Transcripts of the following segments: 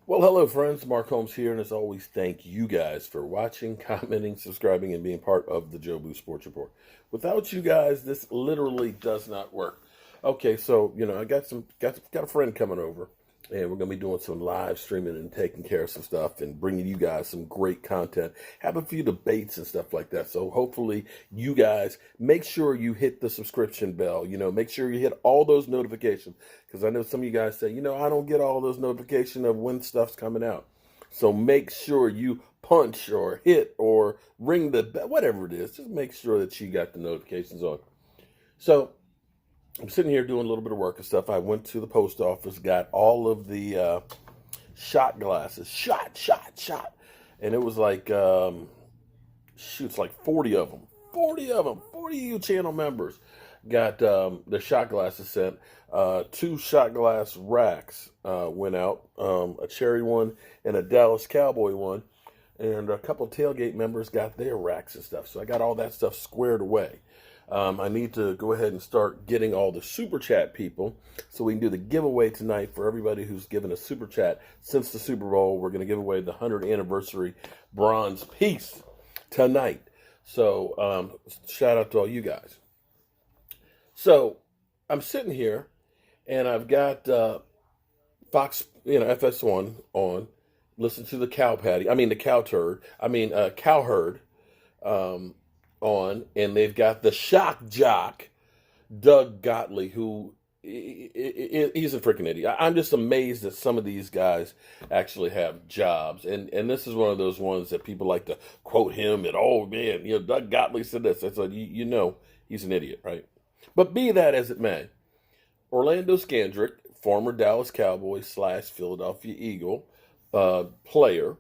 Well, hello, friends. Mark Holmes here, and as always, thank you guys for watching, commenting, subscribing, and being part of the Joe Boo Sports Report. Without you guys, this literally does not work. Okay, so I got a friend coming over, and we're gonna be doing some live streaming and taking care of some stuff and bringing you guys some great content. Have a few debates and stuff like that. So hopefully, you guys make sure you hit the subscription bell. Make sure you hit all those notifications because I know some of you guys say, I don't get all those notifications of when stuff's coming out. So make sure you punch or hit or ring the bell, whatever it is. Just make sure that you got the notifications on. So I'm sitting here doing a little bit of work and stuff. I went to the post office, got all of the shot glasses, shot, and it was like shoots like 40 of them, 40 of you channel members got the shot glasses sent. Two shot glass racks went out, a cherry one and a Dallas Cowboy one, and a couple tailgate members got their racks and stuff. So I got all that stuff squared away. I need to go ahead and start getting all the super chat people so we can do the giveaway tonight for everybody who's given a super chat since the Super Bowl. We're going to give away the 100th anniversary bronze piece tonight. So shout out to all you guys. So I'm sitting here and I've got Fox, FS1 on. Listen to the cow herd. On, and they've got the shock jock, Doug Gottlieb, who he's a freaking idiot. I'm just amazed that some of these guys actually have jobs, and this is one of those ones that people like to quote him and, oh man, Doug Gottlieb said this. I said, he's an idiot, right? But be that as it may, Orlando Scandrick, former Dallas Cowboy / Philadelphia Eagle player,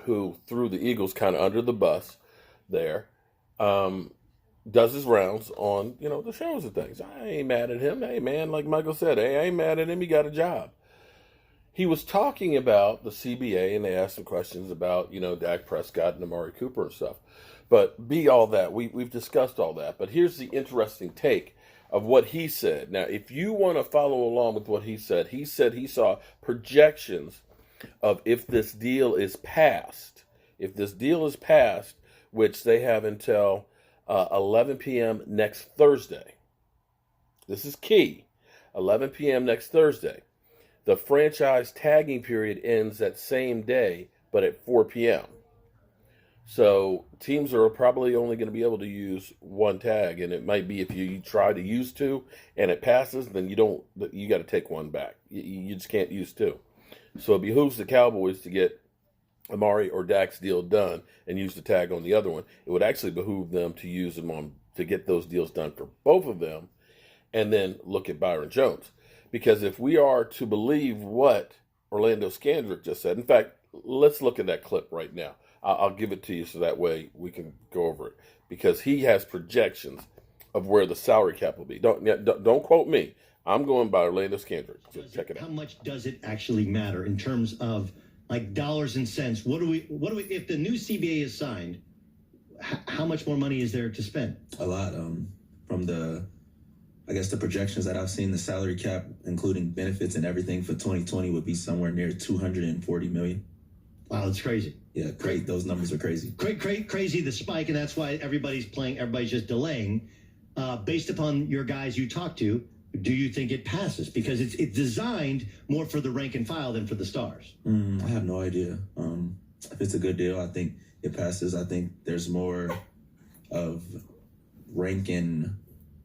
who threw the Eagles kind of under the bus there, does his rounds on, the shows and things. I ain't mad at him. Hey, man, like Michael said, hey, I ain't mad at him. He got a job. He was talking about the CBA, and they asked some questions about, Dak Prescott and Amari Cooper and stuff. But be all that. We've discussed all that. But here's the interesting take of what he said. Now, if you want to follow along with what he said he saw projections of if this deal is passed, which they have until 11 p.m. next Thursday. This is key. 11 p.m. next Thursday. The franchise tagging period ends that same day, but at 4 p.m. So teams are probably only going to be able to use one tag, and it might be if you try to use two and it passes, then you got to take one back. You just can't use two. So it behooves the Cowboys to get Amari or Dak's deal done and use the tag on the other one. It would actually behoove them to use them to get those deals done for both of them, and then look at Byron Jones. Because if we are to believe what Orlando Scandrick just said, in fact, let's look at that clip right now. I'll give it to you so that way we can go over it, because he has projections of where the salary cap will be. Don't quote me. I'm going by Orlando Scandrick. So check it out. How much does it actually matter in terms of like dollars and cents? What do we, if the new CBA is signed, how much more money is there to spend? A lot. From the projections that I've seen, the salary cap, including benefits and everything for 2020, would be somewhere near $240 million. Wow, that's crazy. Yeah, great. Those numbers are crazy. Crazy, the spike, and that's why everybody's just delaying. Based upon your guys you talk to, do you think it passes? Because it's designed more for the rank and file than for the stars. I have no idea. If it's a good deal, I think it passes. I think there's more of rank and,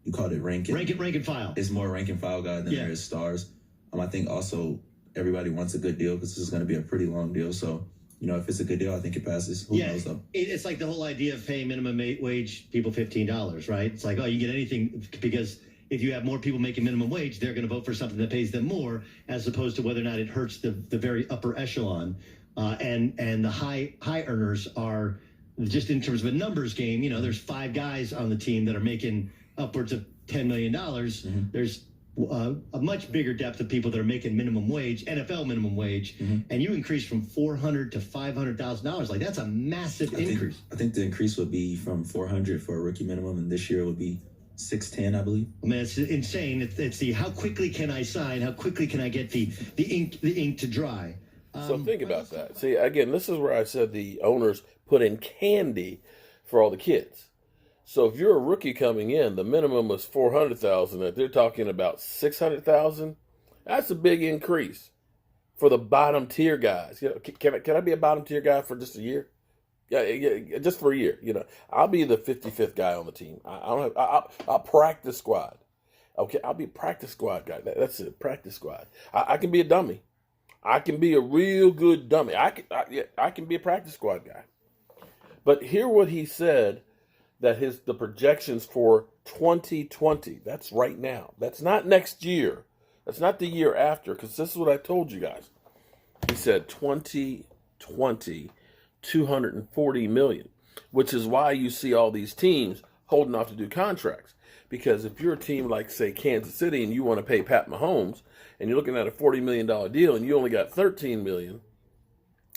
you called it rank and file. It's more rank and file guy than there is stars. I think also everybody wants a good deal because this is going to be a pretty long deal. So, if it's a good deal, I think it passes. Who knows though? It's like the whole idea of paying minimum wage people $15, right? It's like, oh, you get anything because if you have more people making minimum wage, they're going to vote for something that pays them more, as opposed to whether or not it hurts the very upper echelon. And the high earners are, just in terms of a numbers game, there's 5 guys on the team that are making upwards of $10 million. Mm-hmm. There's a much bigger depth of people that are making minimum wage, NFL minimum wage, and you increase from $400,000 to $500,000. Like, that's a massive increase. I think the increase would be from $400 for a rookie minimum, and this year it would be $610, I believe. I mean, it's insane. It's the how quickly can I sign? How quickly can I get the ink to dry? So think about that. See, again, this is where I said the owners put in candy for all the kids. So if you're a rookie coming in, the minimum was 400,000. If they're talking about 600,000, that's a big increase for the bottom tier guys. You know, can I be a bottom tier guy for just a year? Yeah, just for a year. You know, I'll be the 55th guy on the team. I'll practice squad. Okay, I'll be a practice squad guy. That's it, practice squad. I can be a dummy. I can be a real good dummy. I can be a practice squad guy. But hear what he said, that the projections for 2020, that's right now. That's not next year. That's not the year after, because this is what I told you guys. He said 2020, 240 million, which is why you see all these teams holding off to do contracts. Because if you're a team like, say, Kansas City, and you want to pay Pat Mahomes, and you're looking at a $40 million deal, and you only got $13 million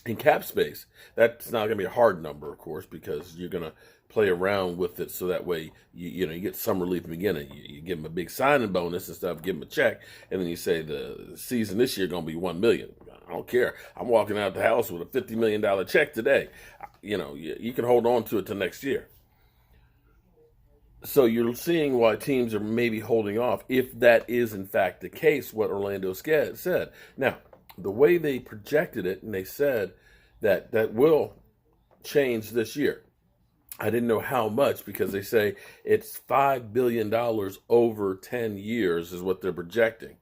in cap space, that's not going to be a hard number, of course, because you're going to play around with it, so that way you get some relief in the beginning. You give them a big signing bonus and stuff, give them a check, and then you say the season this year going to be $1 million. I don't care. I'm walking out the house with a $50 million check today. You know, you can hold on to it till next year. So you're seeing why teams are maybe holding off, if that is in fact the case, what Orlando said. Now, the way they projected it, and they said that will change this year. I didn't know how much, because they say it's $5 billion over 10 years is what they're projecting,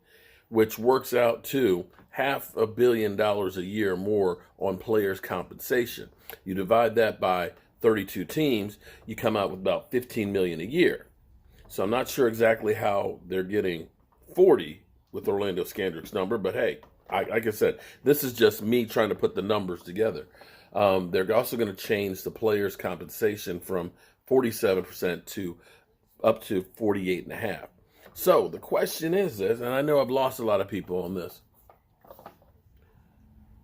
which works out to $500 million a year more on players' compensation. You divide that by 32 teams, you come out with about $15 million a year. So I'm not sure exactly how they're getting 40 with Orlando Scandrick's number, but hey, like I said, this is just me trying to put the numbers together. They're also going to change the players' compensation from 47% to up to 48.5%. So the question is this, and I know I've lost a lot of people on this.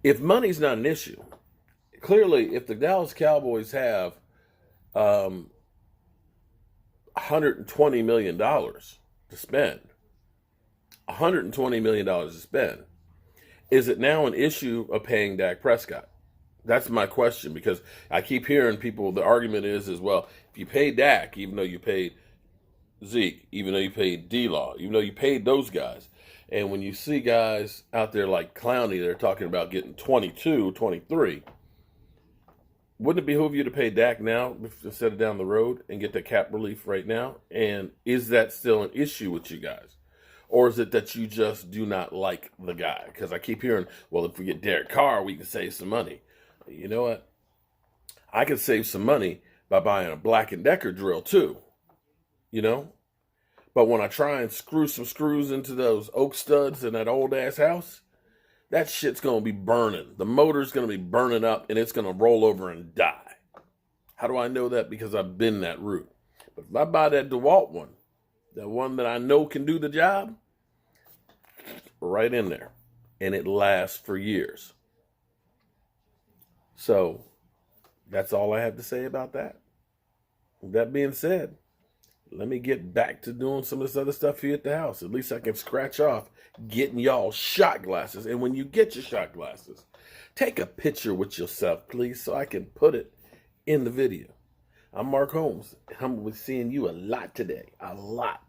If money's not an issue, clearly, if the Dallas Cowboys have $120 million to spend, $120 million to spend, is it now an issue of paying Dak Prescott? That's my question, because I keep hearing people, the argument is well, if you pay Dak, even though you paid Zeke, even though you paid D-Law, even though you paid those guys, and when you see guys out there like Clowney, they're talking about getting 22, 23, wouldn't it behoove you to pay Dak now instead of down the road and get the cap relief right now? And is that still an issue with you guys? Or is it that you just do not like the guy? Because I keep hearing, well, if we get Derek Carr, we can save some money. You know what? I could save some money by buying a Black & Decker drill too, you know? But when I try and screw some screws into those oak studs in that old-ass house, that shit's going to be burning. The motor's going to be burning up, and it's going to roll over and die. How do I know that? Because I've been that route. But if I buy that DeWalt one, the one that I know can do the job, right in there. And it lasts for years. So, that's all I have to say about that. With that being said, let me get back to doing some of this other stuff here at the house. At least I can scratch off getting y'all shot glasses. And when you get your shot glasses, take a picture with yourself, please, so I can put it in the video. I'm Mark Holmes, and I'm going to be seeing you a lot today. A lot.